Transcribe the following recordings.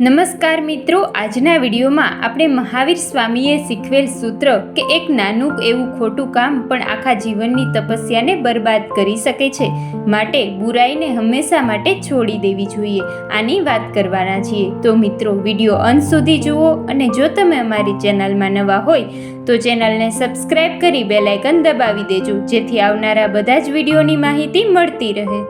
નમસ્કાર મિત્રો, આજના વિડીયોમાં આપણે મહાવીર સ્વામીએ શીખવેલ સૂત્ર કે એક નાનું એવું ખોટું કામ પણ આખા જીવનની તપસ્યાને બરબાદ કરી શકે છે, માટે બુરાઈને હંમેશા માટે છોડી દેવી જોઈએ, આની વાત કરવાના છીએ। તો મિત્રો, વિડીયો અંત સુધી જુઓ અને જો તમે અમારી ચેનલમાં નવા હોય તો ચેનલને સબસ્ક્રાઈબ કરી બેલ આઇકન દબાવી દેજો, જેથી આવનારા બધા જ વિડીયોની માહિતી મળતી રહે।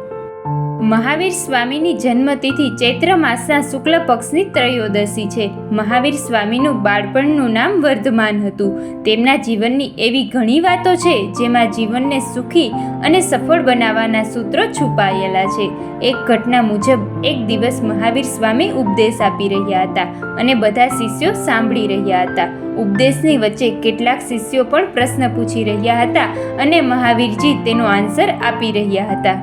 મહાવીર સ્વામીની જન્મતિથિ ચૈત્ર માસના શુક્લ પક્ષની ત્રયોદશી છે। મહાવીર સ્વામીનું બાળપણનું નામ વર્ધમાન હતું। તેમના જીવનની એવી ઘણી વાતો છે જેમાં જીવનને સુખી અને સફળ બનાવવાના સૂત્રો છુપાયેલા છે। એક ઘટના મુજબ એક દિવસ મહાવીર સ્વામી ઉપદેશ આપી રહ્યા હતા અને બધા શિષ્યો સાંભળી રહ્યા હતા। ઉપદેશની વચ્ચે કેટલાક શિષ્યો પણ પ્રશ્ન પૂછી રહ્યા હતા અને મહાવીરજી તેનો આન્સર આપી રહ્યા હતા।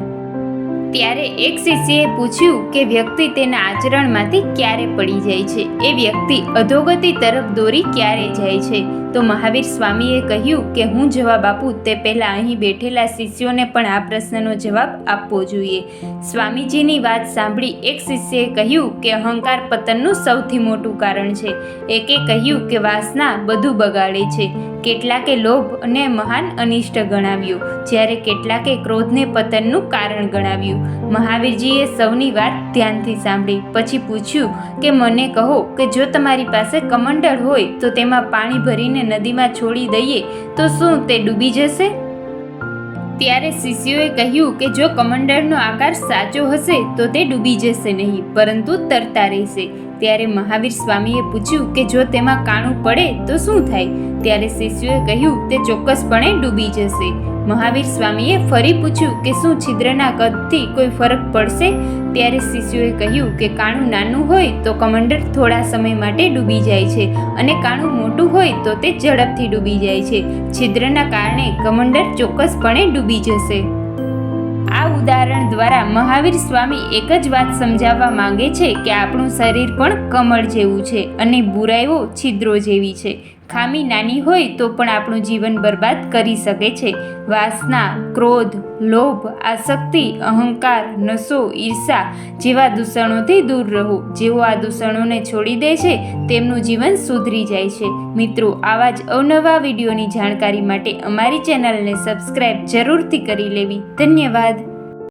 ત્યારે એક શિષ્યએ પૂછ્યું કે વ્યક્તિ તેના આચરણમાંથી ક્યારે પડી જાય છે, એ વ્યક્તિ અધોગતિ તરફ દોરી ક્યારે જાય છે? તો મહાવીર સ્વામીએ કહ્યું કે હું જવાબ આપું તે પહેલાં અહીં બેઠેલા શિષ્યોને પણ આ પ્રશ્નનો જવાબ આપવો જોઈએ। સ્વામીજીની વાત સાંભળી એક શિષ્યએ કહ્યું કે અહંકાર પતનનું સૌથી મોટું કારણ છે। એકે કહ્યું કે વાસના બધું બગાડે છે। કેટલાકે લોભ અને મહાન અનિષ્ટ ગણાવ્યું, જ્યારે કેટલાકે ક્રોધને પતનનું કારણ ગણાવ્યું। મહાવીરજીએ સૌની વાત ધ્યાનથી સાંભળી પછી પૂછ્યું કે મને કહો કે જો તમારી પાસે કમંડળ હોય તો તેમાં પાણી ભરીને નદીમાં છોડી દઈએ તો શું તે ડૂબી જશે? ત્યારે શિષ્યોએ કહ્યું કે જો કમંડળનો આકાર સાચો હશે તો તે ડૂબી જશે નહીં, પરંતુ તરતા રહેશે। ત્યારે મહાવીર સ્વામીએ પૂછ્યું કે જો તેમાં કાણું પડે તો શું થાય? ત્યારે શિષ્યોએ કહ્યું તે ચોક્કસપણે ડૂબી જશે। મહાવીર સ્વામીએ ફરી પૂછ્યું કે શું છિદ્રના કદથી કોઈ ફરક પડશે? ત્યારે શિષ્યોએ કહ્યું કે કાણું નાનું હોય તો કમંડળ થોડા સમય માટે ડૂબી જાય છે અને કાણું મોટું હોય તો તે ઝડપથી ડૂબી જાય છે। છિદ્રના કારણે કમંડળ ચોક્કસપણે ડૂબી જશે। આ ઉદાહરણ દ્વારા મહાવીર સ્વામી એક જ વાત સમજાવવા માંગે છે કે આપણું શરીર પણ કમળ જેવું છે અને બુરાઈઓ છિદ્રો જેવી છે। ખામી નાની હોય તો પણ આપણું જીવન બરબાદ કરી શકે છે। વાસના, ક્રોધ, લોભ, આસક્તિ, અહંકાર, નશો, ઈર્ષા જેવા દૂષણોથી દૂર રહો। જેઓ આ દૂષણોને છોડી દે છે તેમનું જીવન સુધરી જાય છે। મિત્રો, આવા જ અવનવા વિડીયોની જાણકારી માટે અમારી ચેનલને સબસ્ક્રાઈબ જરૂરથી કરી લેવી। ધન્યવાદ।